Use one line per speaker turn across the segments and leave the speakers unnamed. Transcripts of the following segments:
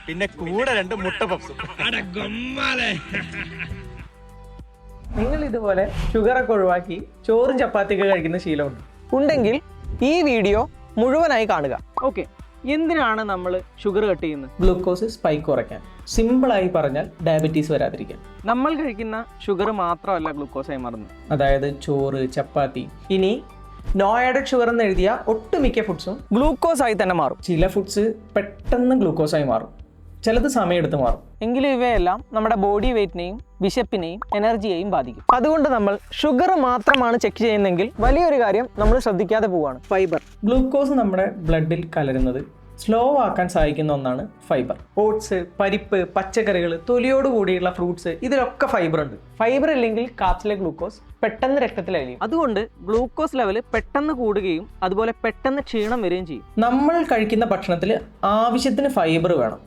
പിന്നെ കൂടെ 2 മുട്ട പപ്സും.
നിങ്ങൾ ഇതുപോലെ ഷുഗറൊക്കെ ഒഴിവാക്കി ചോറും ചപ്പാത്തിയൊക്കെ കഴിക്കുന്ന ശീലമുണ്ട്
ഉണ്ടെങ്കിൽ ഈ വീഡിയോ മുഴുവനായി കാണുക.
ഓക്കെ, എന്തിനാണ് നമ്മൾ ഷുഗർ കട്ട് ചെയ്യുന്നത്?
ഗ്ലൂക്കോസ് സ്പൈക്ക് കുറയ്ക്കാൻ. സിമ്പിളായി പറഞ്ഞാൽ ഡയബറ്റീസ് വരാതിരിക്കാൻ.
നമ്മൾ കഴിക്കുന്ന ഷുഗർ മാത്രമല്ല ഗ്ലൂക്കോസായി മാറുന്നത്.
അതായത് ചോറ്, ചപ്പാത്തി. ഇനി നോ ആഡഡ് ഷുഗർ എന്ന് എഴുതിയ ഒട്ടുമിക്ക ഫുഡ്സും
ഗ്ലൂക്കോസായി തന്നെ മാറും.
ചില ഫുഡ്സ് പെട്ടെന്ന് ഗ്ലൂക്കോസായി മാറും, ചിലത് സമയമെടുത്ത് മാറും.
എങ്കിലും ഇവയെല്ലാം നമ്മുടെ ബോഡി വെയ്റ്റിനെയും വിശപ്പിനെയും എനർജിയെയും ബാധിക്കും. അതുകൊണ്ട് നമ്മൾ ഷുഗർ മാത്രമാണ് ചെക്ക് ചെയ്യുന്നതെങ്കിൽ വലിയൊരു കാര്യം നമ്മൾ ശ്രദ്ധിക്കാതെ പോവുകയാണ്: ഫൈബർ.
ഗ്ലൂക്കോസ് നമ്മുടെ ബ്ലഡിൽ കലരുന്നത് സ്ലോ ആക്കാൻ സഹായിക്കുന്ന ഒന്നാണ് ഫൈബർ. ഓട്സ്, പരിപ്പ്, പച്ചക്കറികൾ, തൊലിയോട് കൂടിയുള്ള ഫ്രൂട്ട്സ്, ഇതിലൊക്കെ ഫൈബർ ഉണ്ട്. ഫൈബർ ഇല്ലെങ്കിൽ കാപ്സിലെ ഗ്ലൂക്കോസ് പെട്ടെന്ന് രക്തത്തിലലിയും.
അതുകൊണ്ട് ഗ്ലൂക്കോസ് ലെവൽ പെട്ടെന്ന് കൂടുകയും അതുപോലെ പെട്ടെന്ന് ക്ഷീണം വരികയും ചെയ്യും.
നമ്മൾ കഴിക്കുന്ന ഭക്ഷണത്തിൽ ആവശ്യത്തിന് ഫൈബർ വേണം.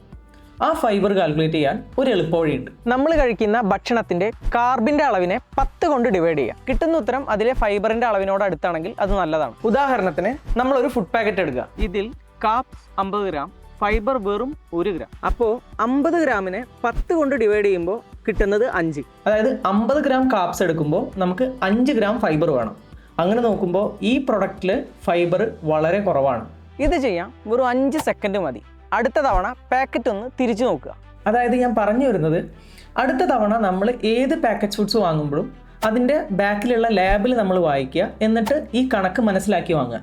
ആ ഫൈബർ കാൽക്കുലേറ്റ് ചെയ്യാൻ ഒരു എളുപ്പവഴിയുണ്ട്.
നമ്മൾ കഴിക്കുന്ന ഭക്ഷണത്തിന്റെ കാർബിന്റെ അളവിനെ 10 കൊണ്ട് ഡിവൈഡ് ചെയ്യുക. കിട്ടുന്ന ഉത്തരം അതിലെ ഫൈബറിന്റെ അളവിനോട് അടുത്താണെങ്കിൽ അത് നല്ലതാണ്.
ഉദാഹരണത്തിന് നമ്മളൊരു ഫുഡ് പാക്കറ്റ് എടുക്കുക.
ഇതിൽ കാപ്സ് 50 ഗ്രാം, ഫൈബർ വെറും 1 ഗ്രാം. അപ്പോൾ 50 ഗ്രാമിനെ 10 കൊണ്ട് ഡിവൈഡ് ചെയ്യുമ്പോൾ കിട്ടുന്നത് 5.
അതായത് 50 ഗ്രാം കാപ്സ് എടുക്കുമ്പോൾ നമുക്ക് 5 ഗ്രാം ഫൈബർ വേണം. അങ്ങനെ നോക്കുമ്പോൾ ഈ പ്രൊഡക്റ്റിൽ ഫൈബർ വളരെ കുറവാണ്.
ഇത് ചെയ്യാൻ വെറും 5 സെക്കൻഡ് മതി. അടുത്ത തവണ പാക്കറ്റ് ഒന്ന് തിരിച്ചു നോക്കുക.
അതായത് ഞാൻ പറഞ്ഞു വരുന്നത്, അടുത്ത തവണ നമ്മൾ ഏത് പാക്കറ്റ് ഫുഡ്സ് വാങ്ങുമ്പോഴും അതിൻ്റെ ബാക്കിലുള്ള ലാബിൽ നമ്മൾ വായിക്കുക, എന്നിട്ട് ഈ കണക്ക് മനസ്സിലാക്കി വാങ്ങുക.